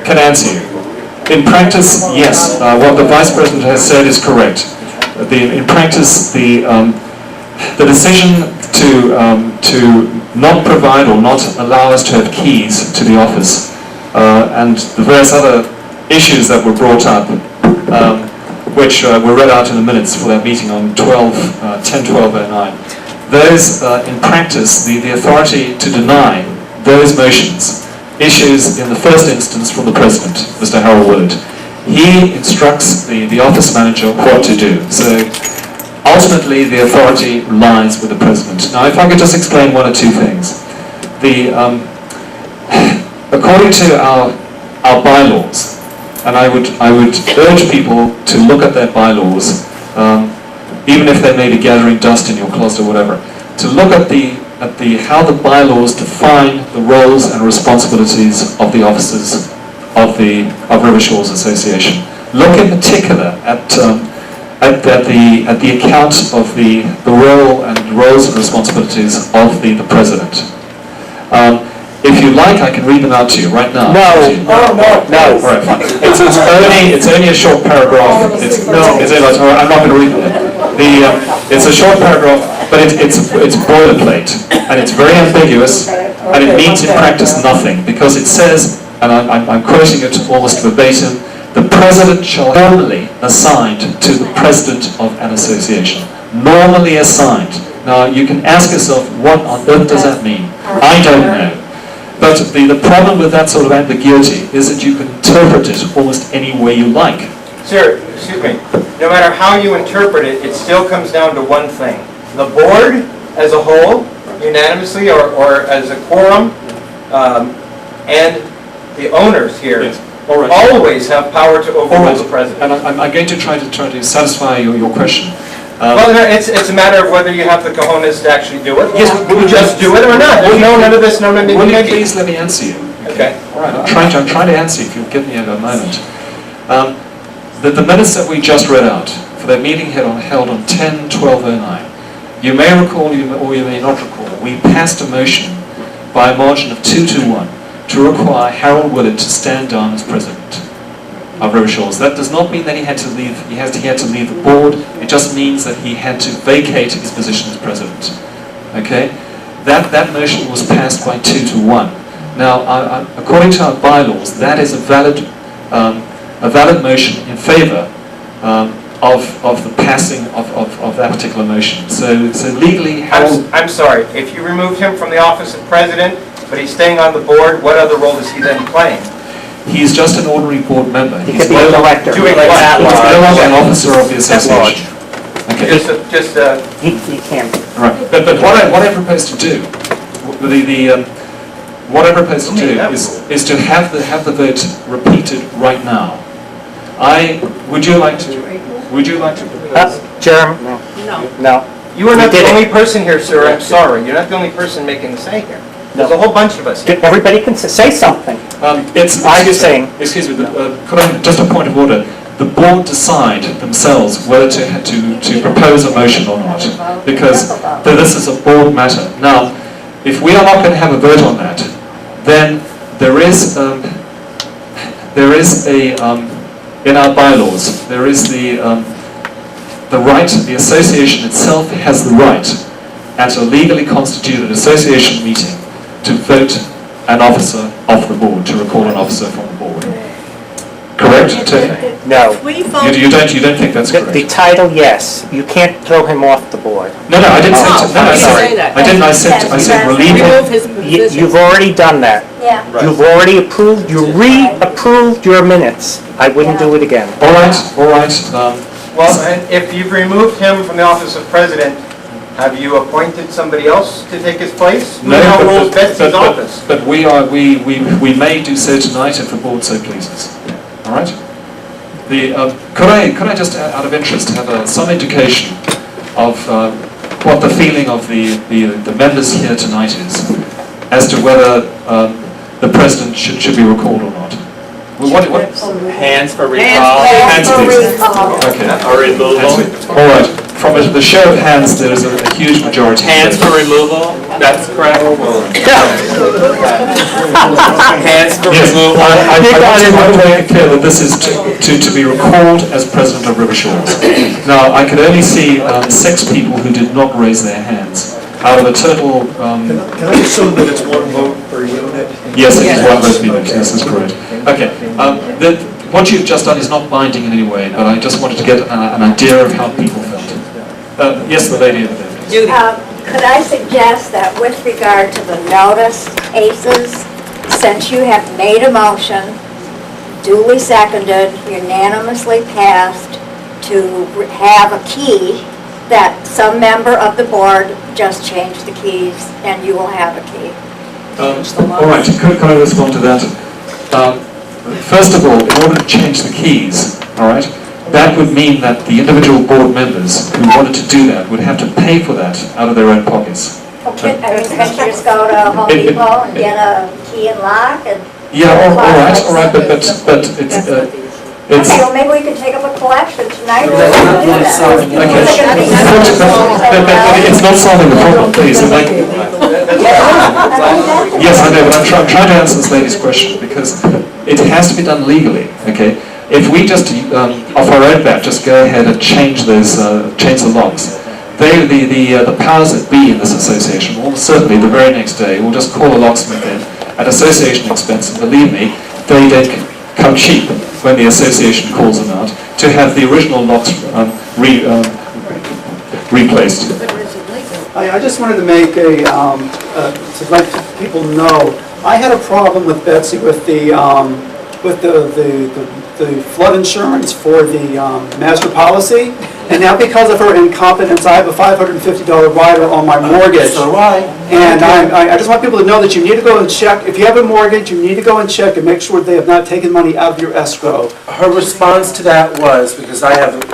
can answer you. In practice, yes, what the Vice President has said is correct. In practice, the decision to not provide or not allow us to have keys to the office and the various other issues that were brought up, which were read out in the minutes for that meeting on 10/12/09. Those, in practice, the authority to deny those motions issues in the first instance from the President, Mr. Harold Willard. He instructs the office manager what to do. So ultimately the authority lies with the President. Now if I could just explain one or two things. According to our bylaws, and I would urge people to look at their bylaws, even if they may be gathering dust in your closet or whatever, to look at how the bylaws define the roles and responsibilities of the officers of River Shores Association. Look in particular at the account of the role and roles and responsibilities of the President. If you like, I can read them out to you right now. No. All right, fine. It's only a short paragraph. I'm not going to read it. It's a short paragraph, but it's boilerplate, and it's very ambiguous, and it means in practice nothing, because it says, and I'm quoting it almost verbatim, the President shall normally assigned to the President of an association. Normally assigned. Now you can ask yourself, what on earth does that mean? I don't know. But the problem with that sort of ambiguity is that you can interpret it almost any way you like. Sir, excuse me. No matter how you interpret it, it still comes down to one thing. The board as a whole, unanimously or as a quorum, and the owners here, Yes. All right. always have power to overrule the President. And I'm going to try to satisfy your question. Well, no, it's a matter of whether you have the cojones to actually do it. Yes, You just do it or not. There's none of this, no Will you maybe. please let me answer you? Okay. All right, I'm trying to answer if you'll give me a moment. The minutes that we just read out for that meeting held on 10/12/09, you may recall or you may not recall, we passed a motion by a margin of 2-1 to require Harold Willard to stand down as President of River Shores. That does not mean that he had to leave. He had to leave the board. It just means that he had to vacate his position as President. Okay, that motion was passed by 2-1. Now, according to our bylaws, that is a valid motion in favour of the passing of that particular motion. So legally, Harold. I'm sorry. If you removed him from the office of President, but he's staying on the board, what other role does he then play? He's just an ordinary board member. He could be a director. Doing Like what? that He's large. no longer an officer of the association. Okay. Just He can't. Right. But what I propose to do, what I propose to do is to have the vote repeated right now. Would you like to propose? Jerem? No. You are We not the did it. only person here, sir. I'm sorry. You're not the only person making the say here. There's a whole bunch of us here. Everybody can say something. Excuse me. Could I just a point of order? The board decide themselves whether to propose a motion or not, because this is a board matter. Now, if we are not going to have a vote on that, then there is in our bylaws there is the right. The association itself has the right at a legally constituted association meeting to vote an officer off the board, to recall an officer from the board. Correct? No. You don't think that's correct? The title, yes. You can't throw him off the board. No, I didn't say. No, you sorry. say that. I didn't. I said relieve Remove him. his position. You've already done that. Yeah. You've already approved, you re-approved your minutes. I wouldn't do it again. All right. Well, and if you've removed him from the office of President, have you appointed somebody else to take his place? Who now rules Betsy's office? But we may do so tonight if the board so pleases. All right. Could I just, out of interest, have some indication of what the feeling of the members here tonight is as to whether the President should be recalled or not? Well, what? Hands for recall. Hands, please. Okay. Or removal. All right. from the show of hands, there is a huge majority. Hands for removal, that's correct? Hands for Yes, removal. I want to make it clear that this is to be recalled as president of River Shores. Now, I could only see 6 people who did not raise their hands. Out of a total... Can I assume that it's one vote per unit? yes, it is one vote per unit. Yes, that's correct. Okay. What you've just done is not binding in any way, but I just wanted to get an idea of how people felt. Yes, the lady over there, please. Could I suggest that with regard to the notice cases, since you have made a motion, duly seconded, unanimously passed, to have a key, that some member of the board just change the keys and you will have a key? All right, could I respond to that? First of all, in order to change the keys, all right, that would mean that the individual board members who wanted to do that would have to pay for that out of their own pockets. Okay, I mean, can't you just go to Home Depot and get a key and lock and... Yeah, all right, but it's Okay, well, maybe we could take up a collection tonight. Okay. It's not solving the problem, please. Yes, I know, but I'm trying to answer this lady's question because it has to be done legally, okay? If we just, off our own bat, just go ahead and change those, change the locks, the powers that be in this association will certainly the very next day will just call a locksmith in at association expense, and believe me, they don't come cheap when the association calls them out to have the original locks replaced. I just wanted to make to let people know, I had a problem with Betsy with the flood insurance for the master policy, and now because of her incompetence, I have a $550 rider on my mortgage. So do I. And I just want people to know that you need to go and check, if you have a mortgage, you need to go and check and make sure they have not taken money out of your escrow. Her response to that was, because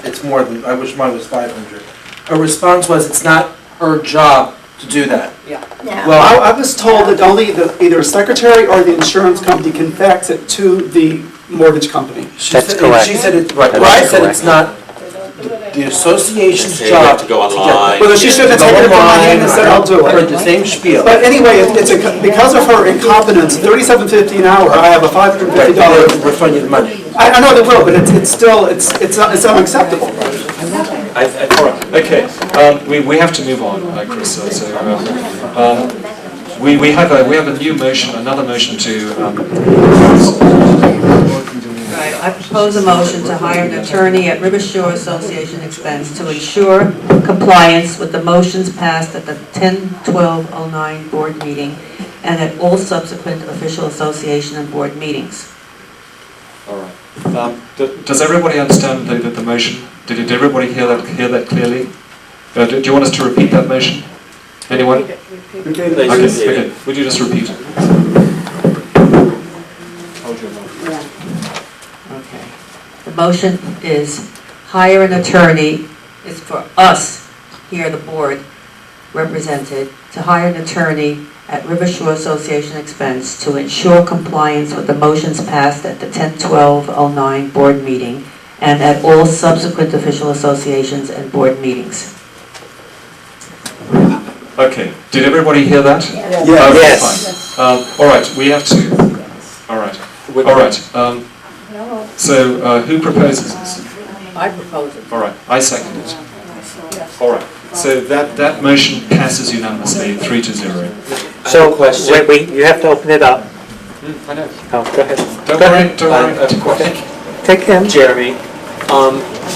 it's more than, I wish mine was 500. Her response was, it's not her job to do that. Yeah. Well, I was told that only either a secretary or the insurance company can fax it to the mortgage company. That's correct. She said it's correct. not the association's So you have job to go online. Well, she should have taken it from my hand and said, I'll do For it. the same spiel. But anyway, because of her incompetence, $37.50 an hour, I have a $550. Refund you the money. I know they will, but it's still, it's unacceptable. Okay, we have to move on, Chris. We have a new motion, another motion to. Right, I propose a motion to hire an attorney at River Shore Association expense to ensure compliance with the motions passed at the 10/12/09 board meeting and at all subsequent official association and board meetings. All right. Does everybody understand the motion? Did everybody hear that clearly? Do you want us to repeat that motion? Anyone? Okay. Would you just repeat it? Hold your mouth. Okay. The motion is hire an attorney, is for us, here the board represented, to hire an attorney at River Shore Association expense to ensure compliance with the motions passed at the 10/12/09 board meeting and at all subsequent official associations and board meetings. Okay. Did everybody hear that? Yes. Okay, Yes. fine. All right. We have to. All right. All right. So who proposes this? I propose it. All right. I second it. All right. So that motion passes unanimously, 3-0. So, question. wait, you have to open it up. I know. Oh, go ahead. Don't worry. Take him. Jeremy,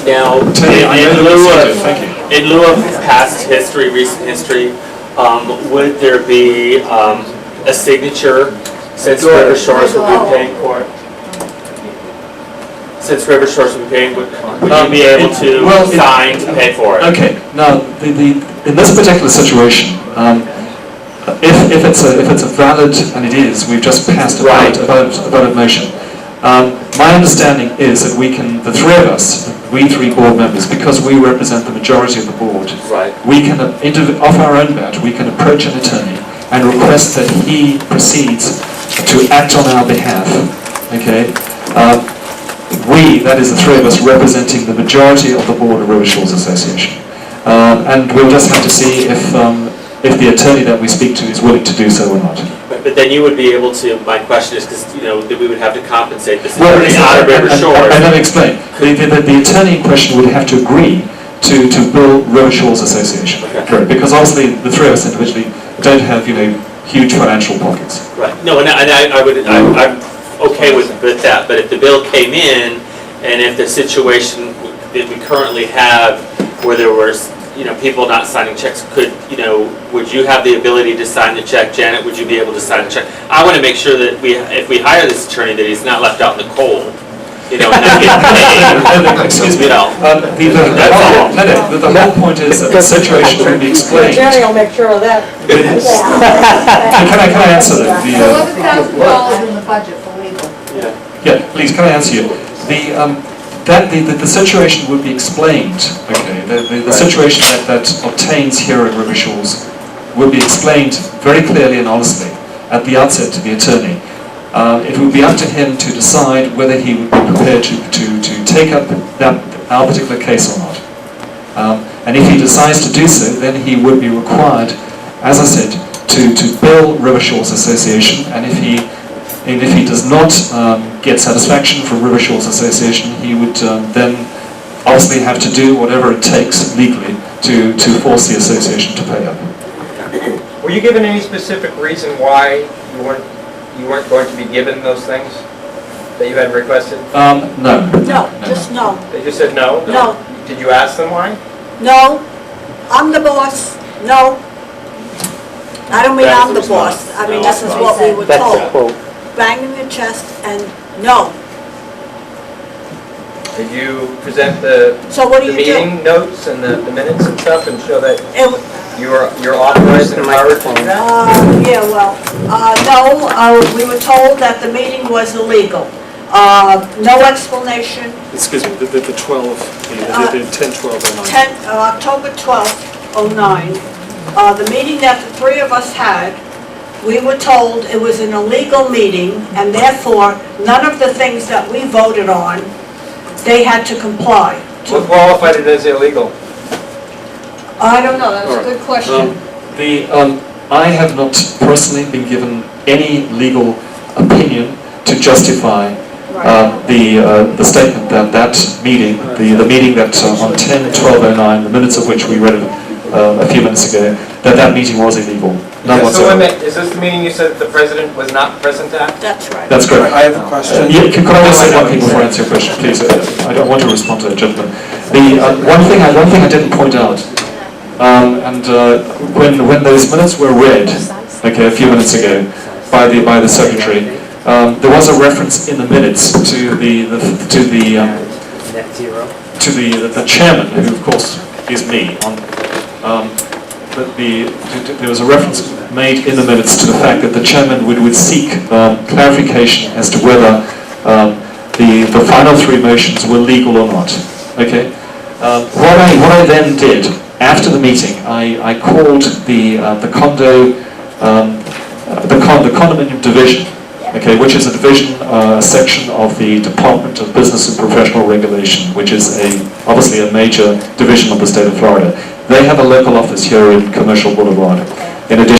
now, Tony, I know in the lieu procedure, of, thank you. in lieu of past history, recent history, would there be a signature since River Shores will be paying for it? Since River Shores will be paying, would you be able to sign to pay for it? Okay. Now, in this particular situation, if it's a valid, and it is, we've just passed a valid motion. My understanding is that the three of us, we three board members, because we represent the majority of the board, Right. we can, off our own bat, we can approach an attorney and request that he proceeds to act on our behalf. Okay? We, that is the three of us, representing the majority of the board of River Shores Association. And we'll just have to see if the attorney that we speak to is willing to do so or not. But then you would be able to, my question is, because, that we would have to compensate this Well, attorney out of River Shores. and let me explain. The attorney in question would have to agree to bill River Shores Association. Okay. Correct. Because obviously the three of us individually don't have, huge financial pockets. Right, no, and I'm okay with that, but if the bill came in, and if the situation that we currently have, where there was, people not signing checks, would you have the ability to sign the check? Janet, would you be able to sign the check? I want to make sure that if we hire this attorney, that he's not left out in the cold, and not getting paid. Excuse me. No. The whole point is that the situation will be explained. Jenny will make sure of that. Can I answer that? $11,000 in the budget for legal. Yeah, please, can I answer you? The situation would be explained, okay? The situation that obtains here at River Shores will be explained very clearly and honestly at the outset to the attorney. It would be up to him to decide whether he would be prepared to take up our particular case or not. And if he decides to do so, then he would be required, as I said, to bill River Shores Association, and if he does not get satisfaction from River Shores Association, he would then obviously have to do whatever it takes legally to force the association to pay up. Were you given any specific reason why you weren't going to be given those things that you had requested? No. No, just no. They just said no? No. Did you ask them why? No, I'm the boss, no. I don't mean I'm the boss, I mean, this is what we were That's the told. quote. Banging your chest and no. Did you present the So what do you do? meeting notes and the minutes and stuff and show that It- you're authorized and empowered to do that? Yeah, well, no, we were told that the meeting was illegal. No explanation. Excuse me, the 12, the 10-12-09. October 12th, '09, the meeting that the three of us had, we were told it was an illegal meeting, and therefore, none of the things that we voted on, they had to comply What to. qualified it as illegal? I don't know, that's a good question. I have not personally been given any legal opinion to justify the statement that meeting, the meeting that on 10/12/09, the minutes of which we read a few minutes ago, that meeting was illegal. None whatsoever. Is this the meeting you said that the president was not present at? That's right. That's correct. I have a question. Yeah, could I just say one thing before I answer your question, please? I don't want to respond to that gentleman. One thing I didn't point out, when those minutes were read, okay, a few minutes ago, by the secretary, there was a reference in the minutes to the chairman, who of course is me. There was a reference made in the minutes to the fact that the chairman would seek clarification as to whether the final three motions were legal or not. Okay. What I then did after the meeting, I called the condominium division, okay, which is a division, a section of the Department of Business and Professional Regulation, which is obviously a major division of the state of Florida. They have a local office here in Commercial Boulevard, in addition